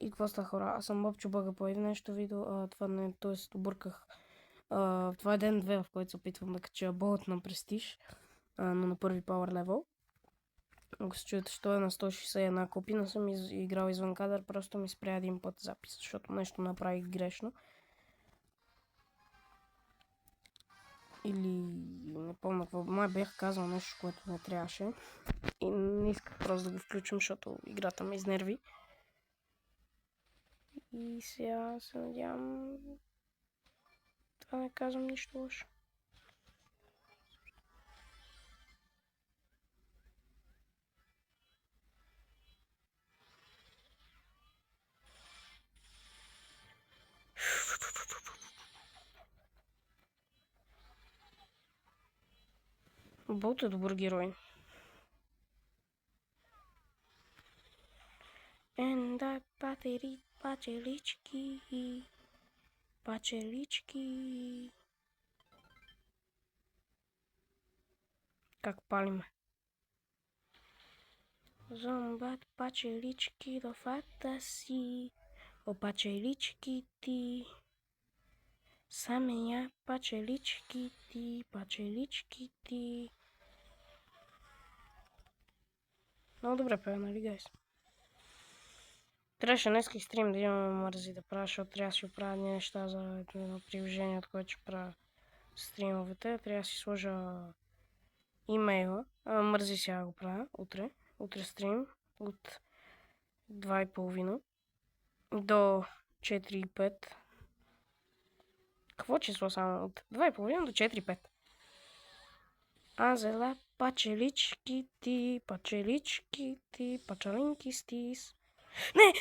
И какво ста хора? Аз съм Бобчо Бъга по нещо видео. Това не, т.е. обърках. Това е ден 2, в който се опитвам да кача болът на престиж, но на първи power level. Ако се чуете, що е на 161 копи, не съм играл извън кадър, просто ми спря един път запис, защото нещо направих грешно. Или не помня какво. Май бях казал нещо, което не трябваше. И не исках просто да го включим, защото играта ме изнерви. И сега се надявам да не казвам нищо лошо. Болт е добър герой. Енда пачелички. Пачелички. Как палиме? Зомбат пачелички до фата си. О, пачелички ти. Самия пачелички ти. Пачелички ти. Много добре пея, нали, гайс? Трябваше днеска стрим да имаме мързи да правя, защото трябва да си оправя неща за едно приложение, от което ще правя стримовете. Трябва да си сложа имейла. Мързи сега го правя утре. Утре стрим от 2:30 до 4:05. Какво число само? От 2:30 до 4:05. Азела пачелички ти, пачалинки стис. Не!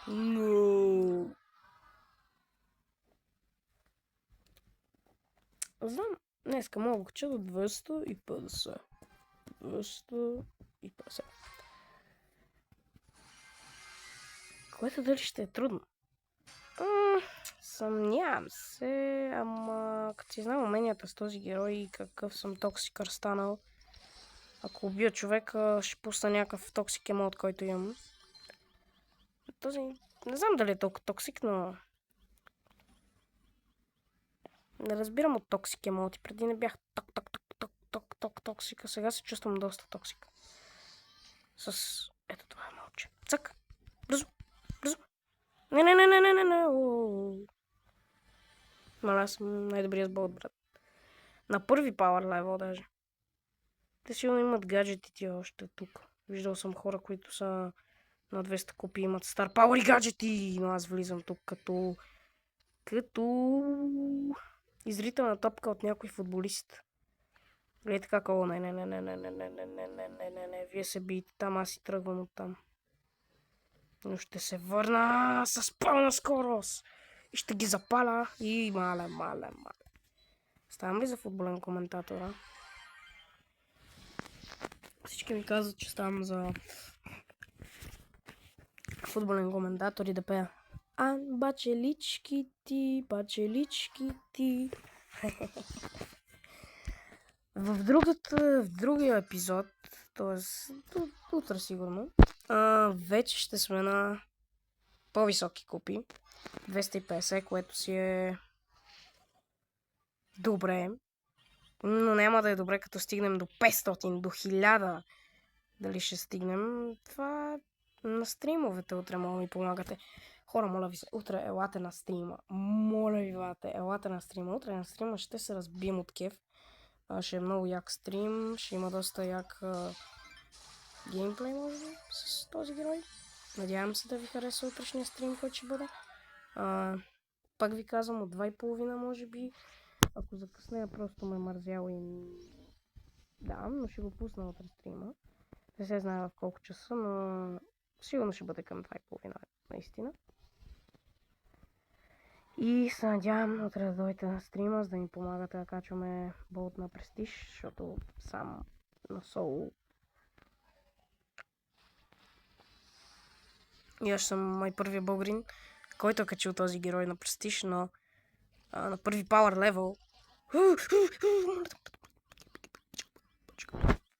No. Знам, днеска мога да кача до 250. 250. Което дали ще е трудно? Съмнявам се, ама като си знам уменията с този герой и какъв съм токсикър станал, ако убия човека, ще пусна някакъв токсик емот, който имам. Този, не знам дали е толкова токсик, но не разбирам от токсик емоти. Преди не бях токсика, сега се чувствам доста токсик. С ето това е мълче. Цък! Бързо! Бързо! Не. Мала, аз съм най-добрият сбот, брат. На първи power level даже. Те сигурно имат гаджетите още тук. Виждал съм хора, които са на 200 копи, имат Star Power и гаджети. Но аз влизам тук като изрителна топка от някой футболист. Гледайте как не. Вие се биете там, аз си тръгвам от там. Но ще се върна с пълна скорост. И ще ги запаля. И мале. Ставам ли за футболен коментатор, а? Всички ми казват, че ставам за футболен коментатор и да пея. Бачелички ти. В другия епизод, т.е. утре сигурно, вече ще сме на по-високи купи. 250, което си е добре. Но няма да е добре, като стигнем до 500, до 1000. Дали ще стигнем? Това на стримовете утре мога да ми помагате. Хора, моля ви се, утре елате на стрима. Моля ви, елате на стрима. Утре на стрима ще се разбием от кеф. Ще е много як стрим. Ще има доста як геймплей, може би, с този герой. Надявам се да ви хареса утрешния стрим, който ще бъде. Пак ви казвам, от 2:30 може би. Ако закъсня, просто ме мързял и... Да, но ще го пусна утре стрима. Не се знае в колко часа, но сигурно ще бъде към 2:30, наистина. И се надявам утре да дойдете на стрима, за да ми помагате да качваме болт на престиж, защото сам на соло. И аз съм май първия българин, който е качил този герой на престиж, но на първи power level.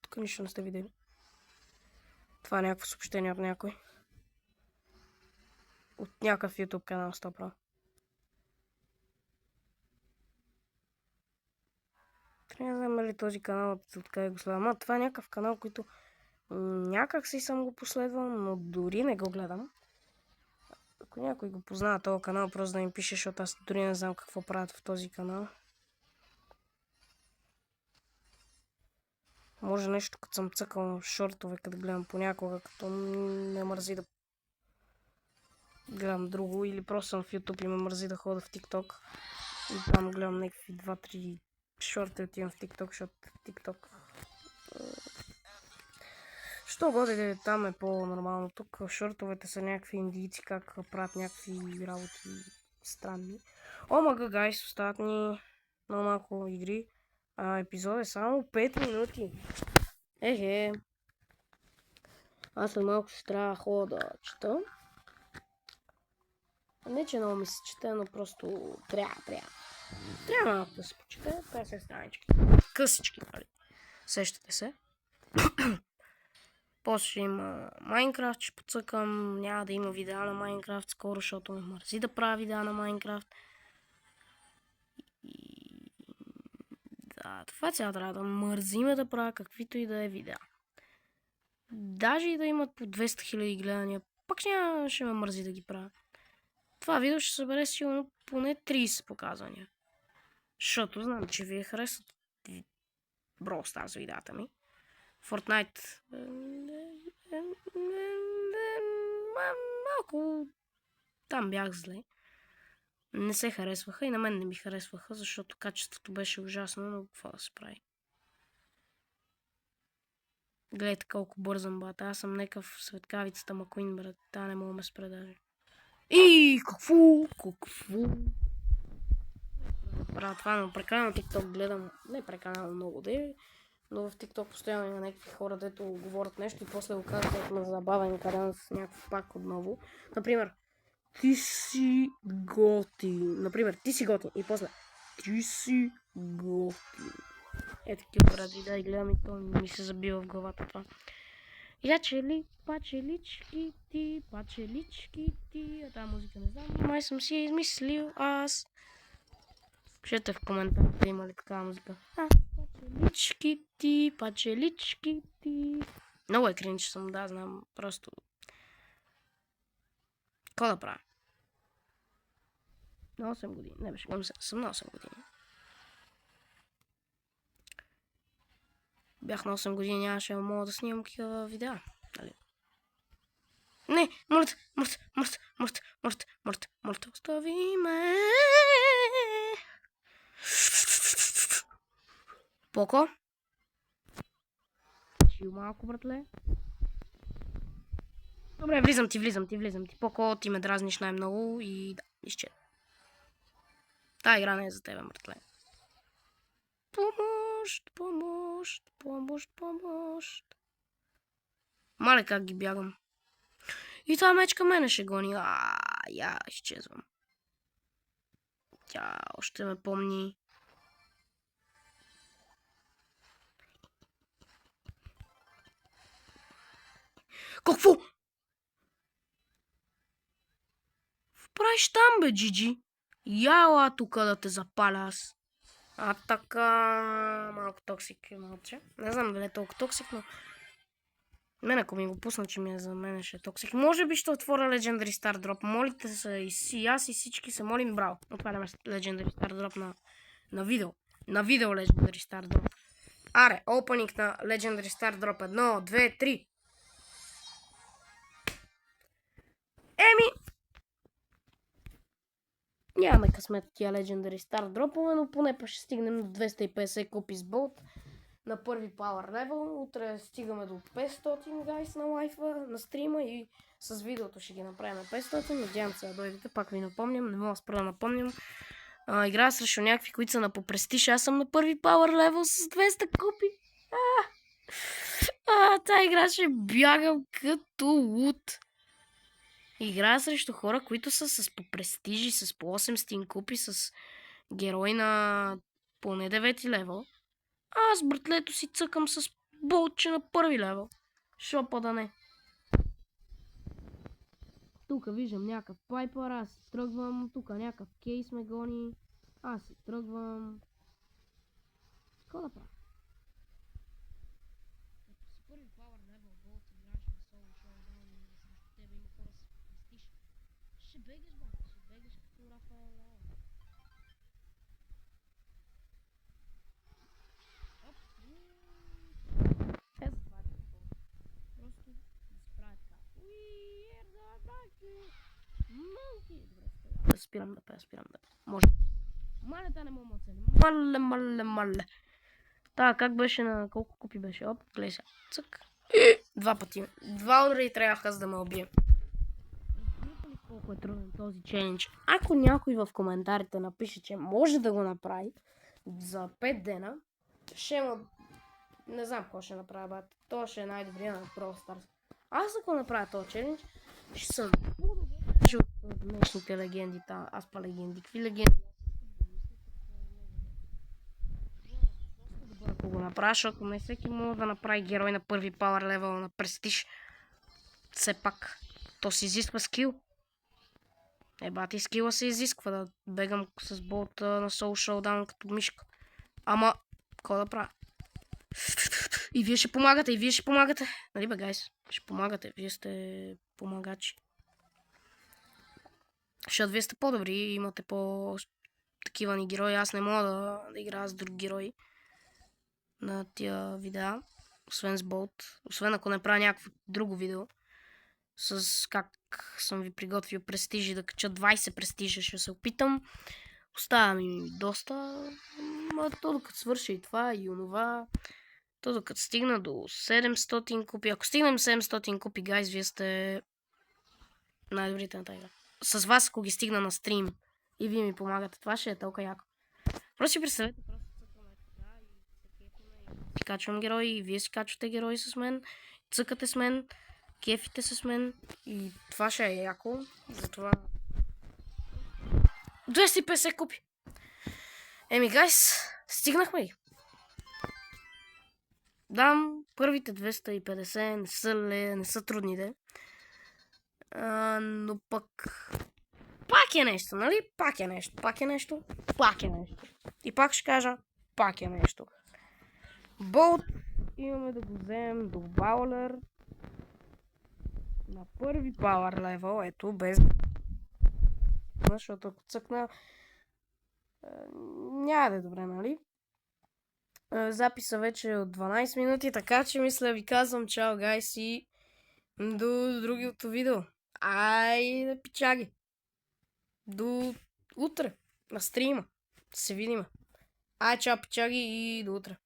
Тук нищо не сте видели. Това е някакво съобщение от някой. От някакъв YouTube канал 100%. Трябва да знам ли този канал откъде го следвам. Това е някакъв канал, който някак си съм го последвал, но дори не го гледам. Ако някой го познава този канал, просто да им пише, защото аз дори не знам какво правят в този канал. Може нещо, като съм цъкал в шортове, като гледам понякога, като ме мързи да гледам друго, или просто съм в YouTube и ме мързи да хода в TikTok. И там гледам някакви 2-3 шорта и отивам в TikTok, защото TikTok... Що годе там е по-нормално. Тук в шортовете са някакви индийци, как правят някакви работи странни. Омага, гайс, остават ни много малко игри. Епизод е само 5 минути. Ехе. Аз след малко ще трябва да ходя да чета. Не, че много ми се чете, но просто трябва. Трябва малко да се почете. 50 странички. Късички, нали? Сещате се. После ще има Майнкрафт, ще поцъкам. Няма да има видеа на Майнкрафт скоро, защото ме мързи да правя видеа на Майнкрафт. Да, това цяло трябва да мързиме да правя каквито и да е видеа. Даже и да имат по 200 000 гледания, пак ще ме мързи да ги правя. Това видео ще събере сигурно поне 30 показвания. Защото знам, че вие харесват Brawl Stars видеята ми. Fortnite малко там бях зле. Не се харесваха и на мен не ми харесваха, защото качеството беше ужасно, но какво да се прави. Гледайте колко бързам, бата. Аз съм некъв светкавицата Макуин, брат. Та не мога да ме спре даже. И какво? Правя това, но прекалено TikTok гледам. Не прекалено много, но в TikTok постоянно има някакви хора, дето говорят нещо и после го казват на забавен канал с някакъв пак отново. Например, ти си готин. Например, ти си готин. И после, ти си готин. Е, такива ради, да, и гледам и то ми се забива в главата това. Пачелички ти, а тази музика не знам, май съм си измислил аз. Пишете в коментарите има ли такава музика. Пачелички ти. Много е кринч съм, да, знам, просто... Какво да правя? На 8 години, не беше, съм на 8 години. Бях на 8 години, нямаше да мога да снимам такива видеа. Нали? Не, мърт, остави ме. Поко? Чил малко, братле. Добре, влизам ти. Поко, ти ме дразниш най-много и да, изчет. Тая игра не е за тебе, братле. Помощ. Мале как ги бягам. И това мечка мене ще гони. Я изчезвам. Тя още ме помни. Какво? Правиш там, бе, Джиджи? Яла тук да те запаля аз. Така, малко токсик е малче. Не знам дали е толкова токсик, но... Мен ако ми го пусна, че ми е за мен ще е токсик. Може би ще отворя Legendary Star Drop. Молите се и аз и всички се молим, браво. Отваряме Legendary Star Drop на видео. На видео Legendary Star Drop. Аре, опенинг на Legendary Star Drop. 1, 2, 3. Нямаме късмет тия Legendary Star дропове, но поне па ще стигнем до 250 купи с болт на първи Power Level. Утре стигаме до 500 гайс на лайфа, на стрима и с видеото ще ги направим 500. Надявам се да дойдете, пак ви напомням, не мога да спра да напомням. Играя срещу някакви, които са на попрестиж. Аз съм на първи Power Level с 200 купи. Тая игра ще бягам като луд. Играя срещу хора, които са с по престижи, с по 800 купи, с герой на поне 9 левел. Аз, братлето си, цъкам с болче на първи левел. Шо па да не. Тук виждам някакъв пайпър, аз си тръгвам. Тук някакъв кейс ме гони. Аз си тръгвам. Какво да правя? Като си първи Power Level Gold играеш на соло шоудаун и срещу тебе има хора с престиж. Ще бегаш, бе. Ще бегаш като Рафаел Лео. Оп. Е, това е такова. Просто да се прави така. Малки. Добре, спирам да пея. Може. Мале, та не мога да оценя. Мале. Та, как беше на колко купи беше? Оп, гледай сега. Цък. Два пъти. Два удара и трябваха за да ме убие. Разбирате ли колко е труден този челендж? Ако някой в коментарите напише, че може да го направи за 5 дена, ще му... Не знам какво ще направя, бат. То ще е най-добрия на Brawl Stars. Аз ако направя този челендж, ще съм по-добре от днешните легенди. Аз па легенди. Какви легенди? Ако го направя, защото не всеки може да направи герой на първи пауър левел на престиж. Все пак, то се изисква скил. Бати, скила се изисква да бегам с болта на Soul Showdown като мишка. Ама, какво да правя? И вие ще помагате, Нали бе, гайс? Ще помагате, вие сте помагачи. Защото вие сте по-добри и имате по-такива ни герои. Аз не мога да играя с други герои на тия видеа, освен с болт. Освен ако не правя някакво друго видео с как съм ви приготвил престижи, да кача 20 престижа, ще се опитам. Остава ми доста, то докато свърши и това, и онова, то докато стигна до 700 купи. Ако стигнем 700 купи, гайз, вие сте най-добрите на тази игра. С вас, ако ги стигна на стрим и вие ми помагате, това ще е толкова яко. Просто си представете, си качвам герои, вие си качвате герои с мен, цъкате с мен, кефите с мен и това ще е яко. Затова 250 купи. Гайс, стигнахме ги. Дам, първите 250 не са трудни, де. Но пък пак е нещо, нали? Пак е нещо. И пак ще кажа, пак е нещо. Болт имаме да го вземем до Баулер на първи пауър левел, ето, без... Защото ако цъкна, няма да е добре, нали? Записа вече е от 12 минути, така че мисля ви казвам чао, гайс, и до другото видео. Айде, пичаги! До утре на стрима. Се видим. Чао, пичаги, и до утре.